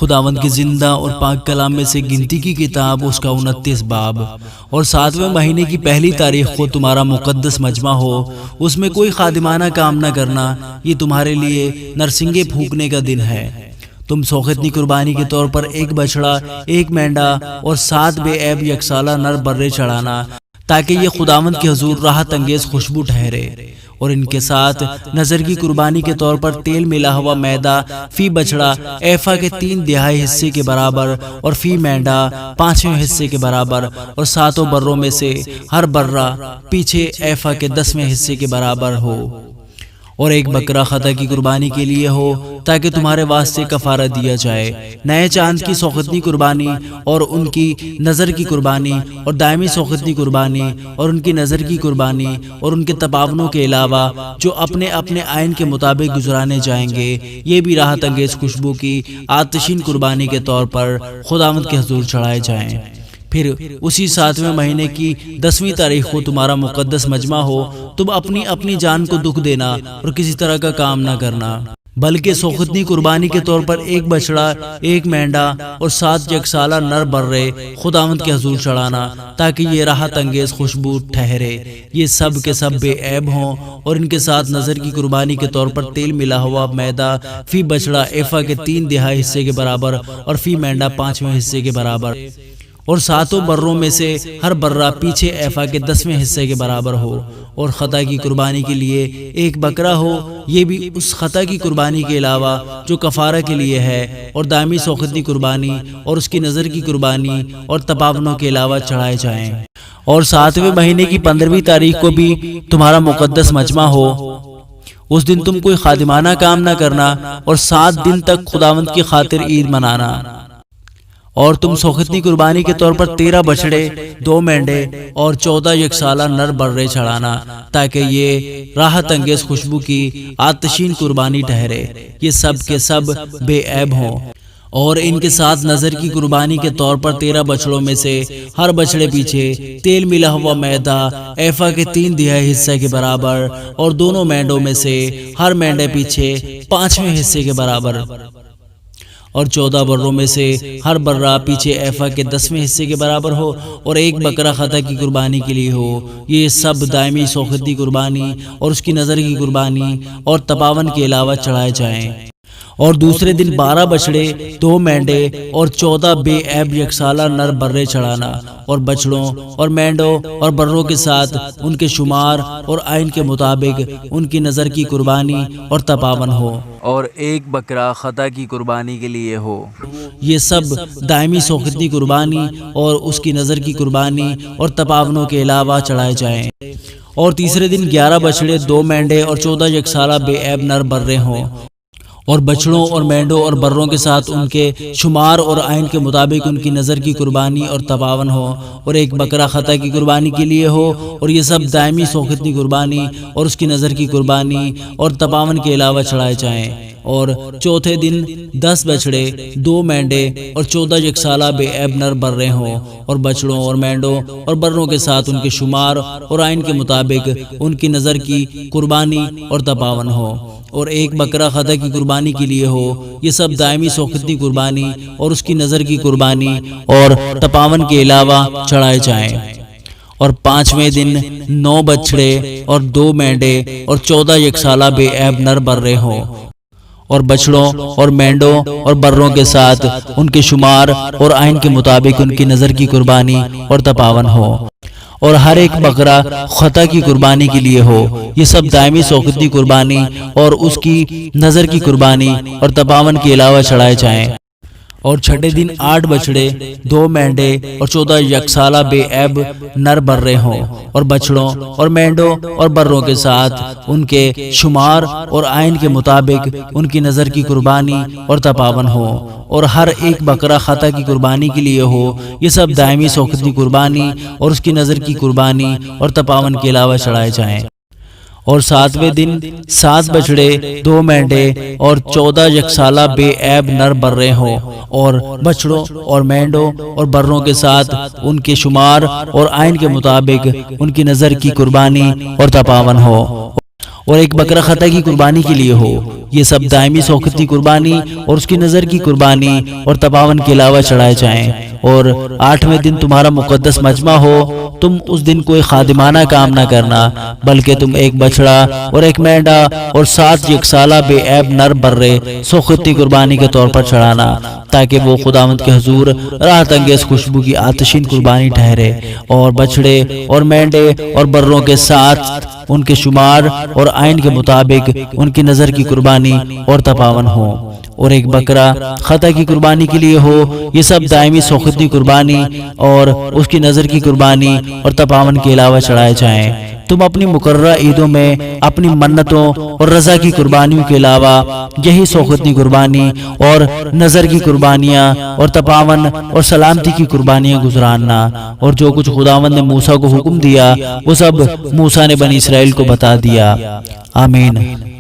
خداوند کے زندہ اور پاک کلام میں سے گنتی کی کتاب اس کا 29 باب۔ اور 7ویں مہینے کی پہلی تاریخ کو تمہارا مقدس مجمع ہو، اس میں کوئی خادمانہ کام نہ کرنا، یہ تمہارے لیے نرسنگے پھونکنے کا دن ہے۔ تم سوختنی قربانی کے طور پر 1 بچڑا، 1 مینڈا اور 7 بے عیب یکسالہ نر برے چڑھانا، تاکہ یہ خداوند کے حضور راحت انگیز خوشبو ٹھہرے۔ اور ان کے ساتھ نظر کی قربانی کے طور پر تیل ملا ہوا میدا فی بچڑا ایفا کے 3/4 حصے کے برابر، اور فی مینڈا 5ویں حصے کے برابر، اور 7 بروں میں سے ہر برہ پیچھے ایفا کے 10ویں حصے کے برابر ہو۔ اور 1 بکرا خطا کی قربانی کے لیے ہو، تاکہ تمہارے واسطے کفارہ دیا جائے۔ نئے چاند کی سوختنی قربانی اور ان کی نظر کی قربانی، اور دائمی سوختنی قربانی اور ان کی نظر کی قربانی، اور ان کے تپاونوں کے علاوہ جو اپنے اپنے آئین کے مطابق گزرانے جائیں گے، یہ بھی راحت انگیز خوشبو کی آتشین قربانی کے طور پر خداوند کے حضور چڑھائے جائیں۔ پھر اسی 7ویں مہینے کی 10ویں تاریخ کو تمہارا مقدس مجمع ہو، تم اپنی اپنی جان کو دکھ دینا اور کسی طرح کا کام نہ کرنا، بلکہ سوختنی قربانی کے طور پر 1 بچڑا، 1 مینڈا اور 7 یکسالہ نر برے خداوند کے حضور چڑھانا، تاکہ یہ راحت انگیز خوشبو ٹھہرے۔ یہ سب کے سب بے عیب ہوں، اور ان کے ساتھ نظر کی قربانی کے طور پر تیل ملا ہوا میدا فی بچڑا ایفا کے 3/4 حصے کے برابر، اور فی مینڈا 5ویں حصے کے برابر، اور 7 بروں میں سے ہر برہ پیچھے ایفا کے 10ویں حصے کے برابر ہو۔ اور خطا کی قربانی کے لیے 1 بکرا ہو، یہ بھی اس خطا کی قربانی کے علاوہ جو کفارہ کے لیے ہے، اور دائمی سوختنی قربانی اور اس کی نظر کی قربانی اور تپاونوں کے علاوہ چڑھائے جائیں۔ اور 7ویں مہینے کی 15ویں تاریخ کو بھی تمہارا مقدس مجمع ہو، اس دن تم کوئی خادمانہ کام نہ کرنا، اور 7 دن تک خداوند کی خاطر عید منانا۔ اور تم سوختنی قربانی کے طور پر 13 بچڑے، 2 مینڈے اور 14 یکسالہ نر برے چڑھانا، تاکہ یہ راحت انگیز خوشبو کی آتشین قربانی ٹھہرے۔ یہ سب کے سب بے عیب ہوں۔ اور ان کے ساتھ نظر کی قربانی کے طور پر 13 بچڑوں میں سے ہر بچڑے پیچھے تیل ملا ہوا میدا ایفا کے 3/4 حصے کے برابر، اور دونوں مینڈوں میں سے ہر مینڈے پیچھے 5ویں حصے کے برابر، اور 14 بروں میں سے ہر برہ پیچھے ایفا کے 10ویں حصے کے برابر ہو۔ اور 1 بکرا خطا کی قربانی کے لیے ہو۔ یہ سب دائمی سوختنی قربانی اور اس کی نظر کی قربانی اور تپاون کے علاوہ چڑھائے جائیں۔ اور دوسرے دن 12 بچڑے، 2 مینڈے اور 14 بے عیب یکسالہ نر برے چڑھانا، اور بچڑوں اور مینڈوں اور بروں کے ساتھ ان کے شمار اور آئین کے مطابق ان کی نظر کی قربانی اور تپاون ہو۔ اور 1 بکرا خطا کی قربانی کے لیے ہو۔ یہ سب دائمی سوختنی قربانی اور اس کی نظر کی قربانی اور تپاونوں کے علاوہ چڑھائے جائیں۔ اور تیسرے دن 11 بچڑے، 2 مینڈے اور 14 یکسالہ بے عیب نر برے ہوں، اور بچڑوں اور مینڈوں اور بروں کے ساتھ ان کے شمار اور آئین کے مطابق ان کی نظر کی قربانی اور تپاون ہو۔ اور 1 بکرا خطا کی قربانی کے لیے ہو، اور یہ سب دائمی سوختنی قربانی اور اس کی نظر کی قربانی اور تپاون کے علاوہ چڑھائے جائیں۔ اور چوتھے دن 10 بچڑے، 2 مینڈے اور 14 یکسالہ بے عیب نر برے ہوں، اور بچڑوں اور مینڈوں اور بروں کے ساتھ ان کے شمار اور آئین کے مطابق ان کی نظر کی قربانی اور تپاون ہو۔ اور 1 بکرا خطا کی قربانی کے لیے ہو۔ یہ سب دائمی سوختنی قربانی اور اس کی نظر کی قربانی اور تپاون کے علاوہ چڑھائے جائیں۔ اور 5ویں دن 9 بچڑے اور 2 مینڈے اور 14 یکسالہ بے عیب نر برے ہوں، اور بچڑوں اور مینڈوں اور بروں کے ساتھ ان کے شمار اور آئین کے مطابق ان کی نظر کی قربانی اور تپاون ہو۔ اور ہر 1 بکرا خطا کی قربانی کے لیے ہو۔ یہ سب دائمی سوختنی قربانی اور اس کی نظر کی قربانی اور تپاون کے علاوہ چڑھائے جائیں۔ اور 6 دن 8 بچڑے، 2 مینڈے اور 14 یکسالہ بے عیب نر برے ہوں، اور بچڑوں اور مینڈوں اور بروں کے ساتھ ان کے شمار اور آئین کے مطابق ان کی نظر کی قربانی اور تپاون ہو۔ اور ہر 1 بکرا خطا کی قربانی کے لیے ہو۔ یہ سب دائمی سوختنی قربانی اور اس کی نظر کی قربانی اور تپاون کے علاوہ چڑھائے جائیں۔ اور 7ویں دن 7 بچڑے، 2 مینڈے اور 14 یکسالہ بے عیب نر برے ہوں، اور بچڑوں اور مینڈوں اور بروں کے ساتھ ان کے شمار اور آئین کے مطابق ان کی نظر کی قربانی اور تپاون ہو۔ اور ایک بکرا خطا کی قربانی کے لیے ہو۔ یہ سب دائمی سوخت کی قربانی اور اس کی نظر کی قربانی اور تپاون کے علاوہ چڑھائے جائیں۔ اور 8ویں دن تمہارا مقدس مجمع ہو، تم اس دن کوئی خادمانہ کام نہ کرنا، بلکہ تم ایک بچڑا اور ایک مینڈا اور 7 یکسالہ بے عیب نر برے سوخت کی قربانی کے طور پر چڑھانا، تاکہ وہ خداوند کے حضور راحت انگیز خوشبو کی آتشین قربانی ٹھہرے۔ اور بچڑے اور مینڈے اور بروں کے ساتھ ان کے شمار اور آئین کے مطابق ان کی نظر کی قربانی اور تپاون ہو۔ اور ایک بکرا خطا کی قربانی کے لیے ہو۔ یہ سب دائمی سوخت کی قربانی اور اس کی نظر کی قربانی اور تپاون کے علاوہ چڑھائے جائیں۔ تم اپنی مقررہ عیدوں میں اپنی منتوں اور رضا کی قربانیوں کے علاوہ یہی سوخت کی قربانی اور نظر کی قربانیاں اور تپاون اور سلامتی کی قربانیاں گزارنا۔ اور جو کچھ خداوند نے موسیٰ کو حکم دیا وہ سب موسیٰ نے بنی اسرائیل کو بتا دیا۔ آمین۔